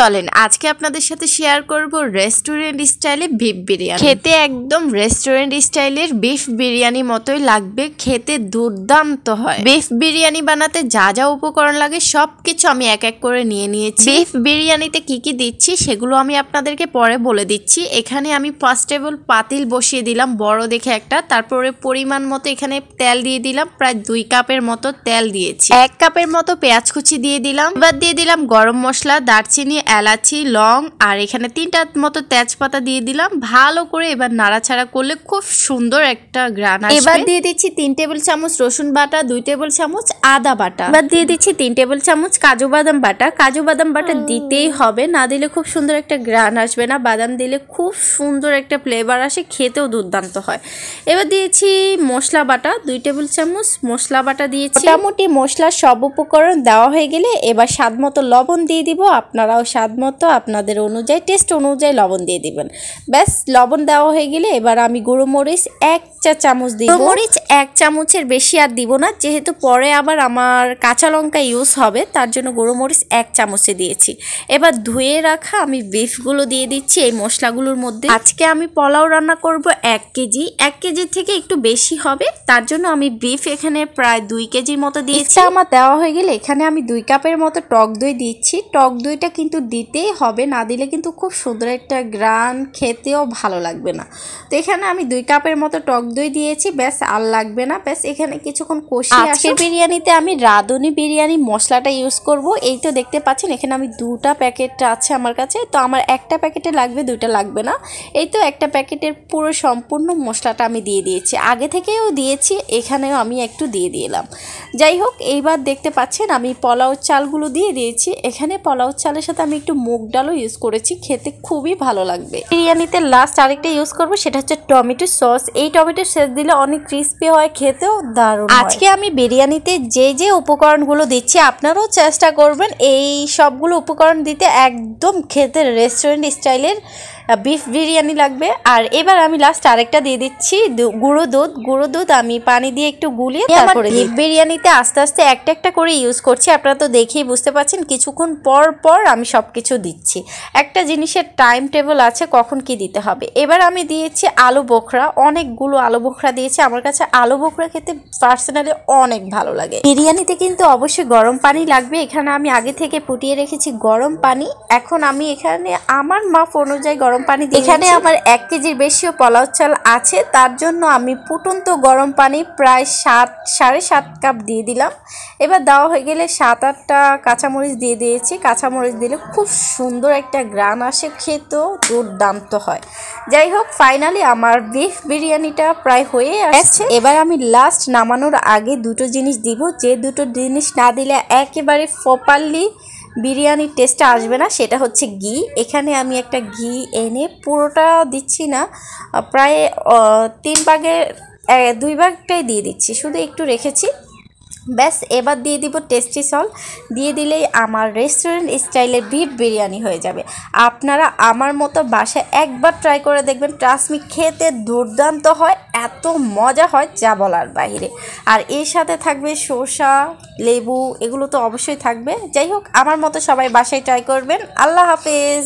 চলেন আজকে আপনাদের সাথে শেয়ার করব রেস্টুরেন্ট স্টাইলে বিফ বিরিয়ানি। খেতে একদম রেস্টুরেন্ট স্টাইলের বিফ বিরিয়ানি মতোই লাগবে, খেতে দুর্দান্ত হয়। বিফ বিরিয়ানি বানাতে যা যা উপকরণ লাগে সবকিছু আমি এক এক করে নিয়ে নিয়েছি। বিফ বিরিয়ানিতে কি কি দিচ্ছি সেগুলো আমি আপনাদেরকে পরে বলে দিচ্ছি। এখানে আমি ফার্স্ট টেবল পাতিল বসিয়ে দিলাম বড় দেখে একটা, তারপরে পরিমাণ মতো এখানে তেল দিয়ে দিলাম, প্রায় 2 কাপের মতো তেল দিয়েছি। 1 কাপের মতো পেঁয়াজ কুচি দিয়ে দিলাম, এবার দিয়ে দিলাম গরম মশলা, দারচিনি, এলাচি, লং আর এখানে 3টা মতো তেজপাতা দিয়ে দিলাম। ভালো করে এবার নাড়াচাড়া করলে খুব সুন্দর একটা ঘ্রাণ আসবে। এবার দিয়ে দিচ্ছি 3 টেবিল চামচ রসুন বাটা, 2 টেবিল চামচ আদা বাটা, এবার দিয়ে দিচ্ছি 3 টেবিল চামচ কাজু বাদাম বাটা। কাজু বাদাম বাটা দিতেই হবে, না দিলে খুব সুন্দর একটা ঘ্রাণ আসবে না। বাদাম দিলে খুব সুন্দর একটা ফ্লেভার আসে, খেতেও দুর্দান্ত হয়। এবার দিয়েছি মশলা বাটা, 2 টেবিল চামচ মশলা বাটা দিয়েছি। মোটামুটি মশলার সব উপকরণ দেওয়া হয়ে গেলে এবার স্বাদ মতো লবণ দিয়ে দিব। আপনারাও স্বাদ মতো আপনাদের অনুযায়ী টেস্ট অনুযায়ী লবণ দিয়ে দিবেন। ব্যাস লবণ দেওয়া হয়ে গেলে এবার আমি গুঁড়ো মরিচ 1 চা চামচ দিব। মরিচ 1 চামচের বেশি আর দিব না, যেহেতু পরে আবার আমার কাঁচা লঙ্কা ইউজ হবে, তার জন্য গুঁড়ো মরিচ 1 চামচে দিয়েছি। এবার ধুয়ে রাখা আমি বিফগুলো দিয়ে দিচ্ছি এই মশলাগুলোর মধ্যে। আজকে আমি পোলাও রান্না করব 1 কেজি, 1 কেজির থেকে একটু বেশি হবে, তার জন্য আমি বিফ এখানে প্রায় 2 কেজির মতো দিয়েছি। আমার দেওয়া হয়ে গেলে এখানে আমি 2 কাপের মতো টক দই দিচ্ছি। টক দইটা কিন্তু দিতেই হবে, না দিলে কিন্তু খুব সুন্দর একটা ঘ্রাণ, খেতেও ভালো লাগবে না। তো এখানে আমি 2 কাপের মতো টক দই দিয়েছি, ব্যাস আর লাগবে না। ব্যাস এখানে কিছুক্ষণ কষিয়ে আজকের বিরিয়ানিতে আমি রাঁধুনি বিরিয়ানি মশলাটা ইউজ করব। এই তো দেখতে পাচ্ছেন এখানে আমি 2টা প্যাকেট আছে আমার কাছে, তো আমার একটা প্যাকেটে লাগবে, 2টা লাগবে না। এই তো একটা প্যাকেটের পুরো সম্পূর্ণ মশলাটা আমি দিয়ে দিয়েছি, আগে থেকেও দিয়েছি, এখানেও আমি একটু দিয়ে দিলাম। যাই হোক, এইবার দেখতে পাচ্ছেন আমি পোলাও চালগুলো দিয়ে দিয়েছি। এখানে পোলাও চালের সাথে আমি একটু মুগ ডালও ইউজ করেছি, খেতে খুবই ভালো লাগবে। বিরিয়ানিতে লাস্ট আরেকটা ইউজ করব, সেটা হচ্ছে টমেটো সস। এই টমেটো সস দিলে অনেক ক্রিস্পি হয়, খেতেও দারুণ হয়। আজকে আমি বিরিয়ানিতে যে যে উপকরণগুলো দিচ্ছি আপনারাও চেষ্টা করবেন এই সবগুলো উপকরণ দিতে, একদম খেতে রেস্টুরেন্ট স্টাইলের বিফ বিরিয়ানি লাগবে। আর এবার আমি লাস্ট আরেকটা দিয়ে দিচ্ছি গুঁড়ো দুধ। গুঁড়ো দুধ আমি পানি দিয়ে একটু গুলিয়ে তারপরে বিফ বিরিয়ানিতে আস্তে আস্তে একটা একটা করে ইউজ করছি। আপনারা তো দেখেই বুঝতে পারছেন, কিছুক্ষণ পর পর আমি সব কিছু দিচ্ছি। একটা জিনিসের টাইম টেবিল আছে কখন কি দিতে হবে। এবার আমি দিয়েছি আলু বোখরা, অনেকগুলো আলু বোখরা দিয়েছি। আমার কাছে আলু বোখরা খেতে পার্সোনালি অনেক ভালো লাগে। বিরিয়ানিতে কিন্তু অবশ্যই গরম পানি লাগবে। এখানে আমি আগে থেকে ফুটিয়ে রেখেছি গরম পানি। এখন আমি এখানে আমার মাপ অনুযায়ী গরম পানি দিই। এখানে আমার 1 কেজির বেশিও পোলাও চাল আছে, তার জন্য আমি ফুটন্ত গরম পানি প্রায় 7.5 কাপ দিয়ে দিলাম। এবার দেওয়া হয়ে গেলে 7-8টা কাঁচামরিচ দিয়ে দিয়েছি। কাঁচামরিচ দিলে খুব সুন্দর একটা ঘ্রাণ আসে, খেতেও দুর্দান্ত হয়। যাই হোক, ফাইনালি আমার বিফ বিরিয়ানিটা প্রায় হয়ে আসছে। এবার আমি লাস্ট নামানোর আগে 2টো জিনিস দিব, যে 2টো জিনিস না দিলে একেবারে প্রপারলি বিরিয়ানির টেস্টটা আসবে না, সেটা হচ্ছে ঘি। এখানে আমি একটা ঘি এনে পুরোটা দিচ্ছি না, প্রায় 3 ভাগের 2 ভাগটাই দিয়ে দিচ্ছি, শুধু একটু রেখেছি। ব্যাস এবার দিয়ে দিব টেস্টি সল্ট, দিয়ে দিলেই আমার রেস্টুরেন্ট স্টাইলের বিফ বিরিয়ানি হয়ে যাবে। আপনারা আমার মতো বাসায় একবার ট্রাই করে দেখবেন, ট্রাস্ট মি, খেতে দুর্দান্ত হয়, এত মজা হয় যা বলার বাইরে। আর এর সাথে থাকবে শসা, লেবু, এগুলো তো অবশ্যই থাকবে। যাই হোক, আমার মতো সবাই বাসায় ট্রাই করবেন। আল্লাহ হাফেজ।